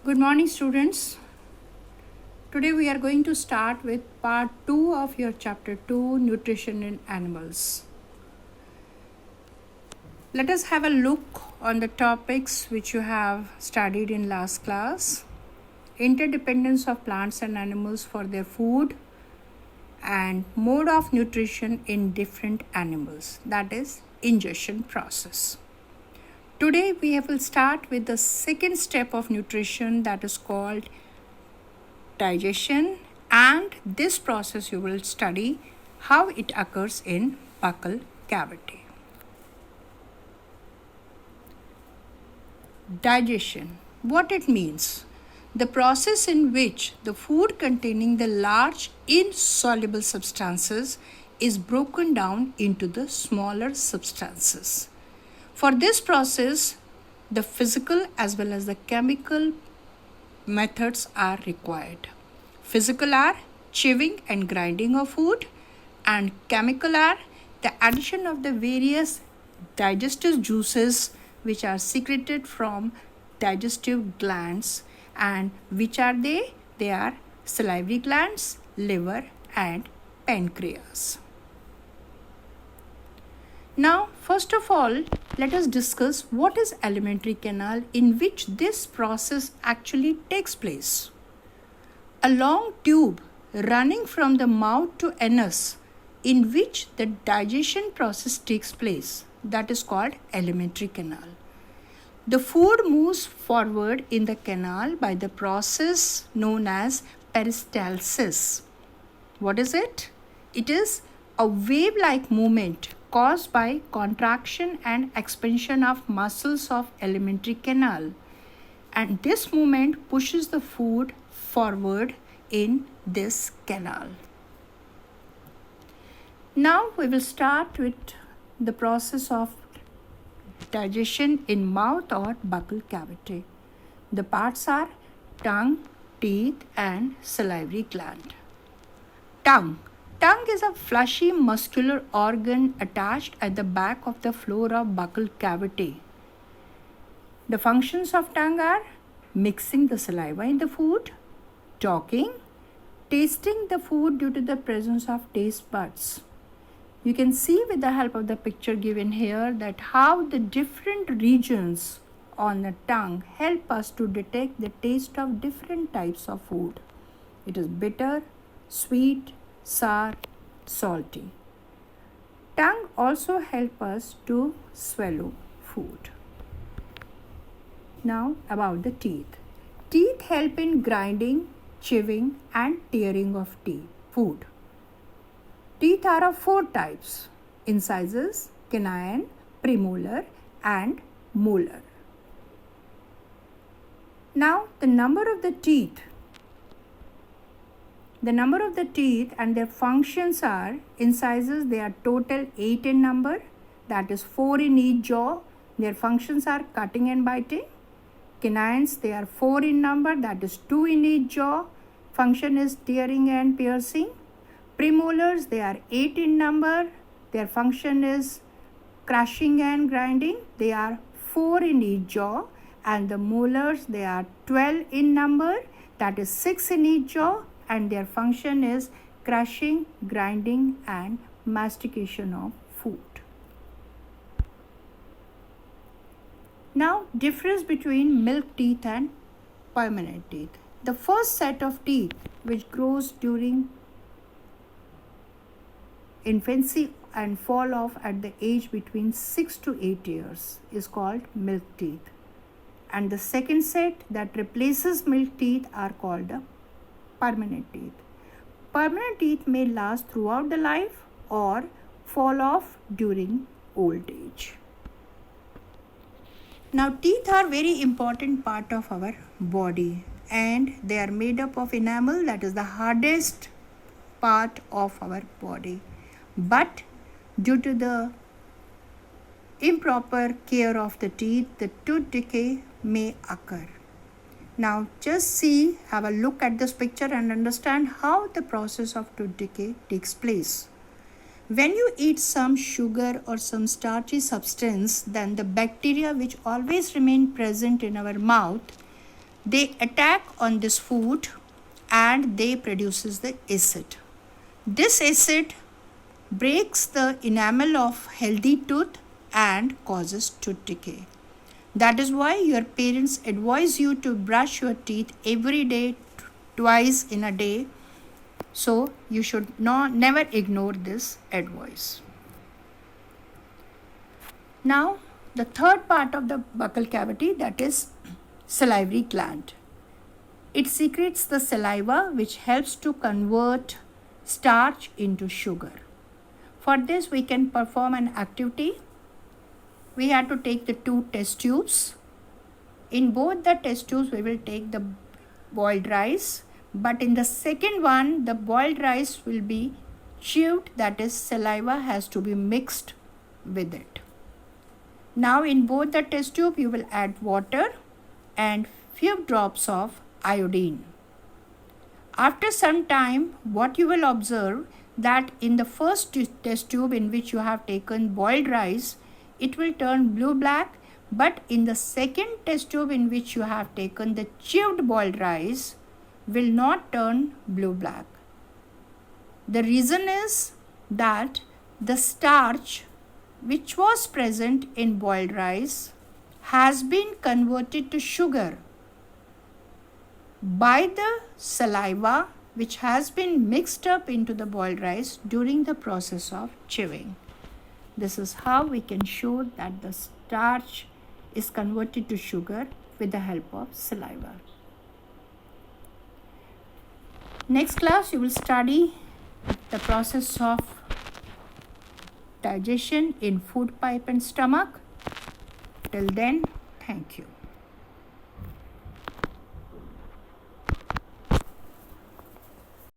Good morning, students. Today we are going to start with part 2 of your chapter 2, Nutrition in Animals. Let us have a look on the topics which you have studied in last class. Interdependence of plants and animals for their food and mode of nutrition in different animals, that is ingestion process. Today we will start with the second step of nutrition, that is called digestion, and this process you will study how it occurs in buccal cavity. Digestion, what it means? The process in which the food containing the large insoluble substances is broken down into the smaller substances. For this process, the physical as well as the chemical methods are required. Physical are chewing and grinding of food, and chemical are the addition of the various digestive juices which are secreted from digestive glands. And which are they? They are salivary glands, liver and pancreas. Now, first of all, let us discuss what is alimentary canal in which this process actually takes place. A long tube running from the mouth to anus in which the digestion process takes place, that is called alimentary canal. The food moves forward in the canal by the process known as peristalsis. What is it? It is a wave-like movement caused by contraction and expansion of muscles of alimentary canal, and this movement pushes the food forward in this canal. Now we will start with the process of digestion in mouth or buccal cavity. The parts are tongue, teeth and salivary gland. Tongue is a fleshy muscular organ attached at the back of the floor of buccal cavity. The functions of tongue are mixing the saliva in the food, talking, tasting the food due to the presence of taste buds. You can see with the help of the picture given here that how the different regions on the tongue help us to detect the taste of different types of food. It is bitter, sweet, sour, salty. Tongue also helps us to swallow food. Now about the teeth. Teeth help in grinding, chewing and tearing of food. Teeth are of 4 types: incisors, canine, premolar and molar. Now the number of the teeth and their functions are: incisors, they are total 8 in number, that is 4 in each jaw. Their functions are cutting and biting. Canines, they are 4 in number, that is 2 in each jaw. Function is tearing and piercing. Premolars, they are 8 in number. Their function is crushing and grinding. They are 4 in each jaw. And the molars, they are 12 in number, that is 6 in each jaw. And their function is crushing, grinding and mastication of food. Now, difference between milk teeth and permanent teeth. The first set of teeth which grows during infancy and fall off at the age between 6 to 8 years is called milk teeth. And the second set that replaces milk teeth are called the permanent teeth. Permanent teeth may last throughout the life or fall off during old age. Now, teeth are very important part of our body and they are made up of enamel, that is the hardest part of our body. But due to the improper care of the teeth, the tooth decay may occur. Now just have a look at this picture and understand how the process of tooth decay takes place. When you eat some sugar or some starchy substance, then the bacteria which always remain present in our mouth They attack on this food and they produces the acid. This acid breaks the enamel of healthy tooth and causes tooth decay. That is why your parents advise you to brush your teeth every day, twice in a day. So you should never ignore this advice. Now the third part of the buccal cavity, that is salivary gland. It secretes the saliva which helps to convert starch into sugar. For this we can perform an activity. We have to take the 2 test tubes. In both the test tubes we will take the boiled rice, but in the second one the boiled rice will be chewed, that is saliva has to be mixed with it. Now in both the test tube you will add water and few drops of iodine. After some time, what you will observe that in the first test tube in which you have taken boiled rice, it will turn blue-black, but in the second test tube in which you have taken the chewed boiled rice will not turn blue-black. The reason is that the starch which was present in boiled rice has been converted to sugar by the saliva which has been mixed up into the boiled rice during the process of chewing. This is how we can show that the starch is converted to sugar with the help of saliva. Next class you will study the process of digestion in food pipe and stomach. Till then, thank you.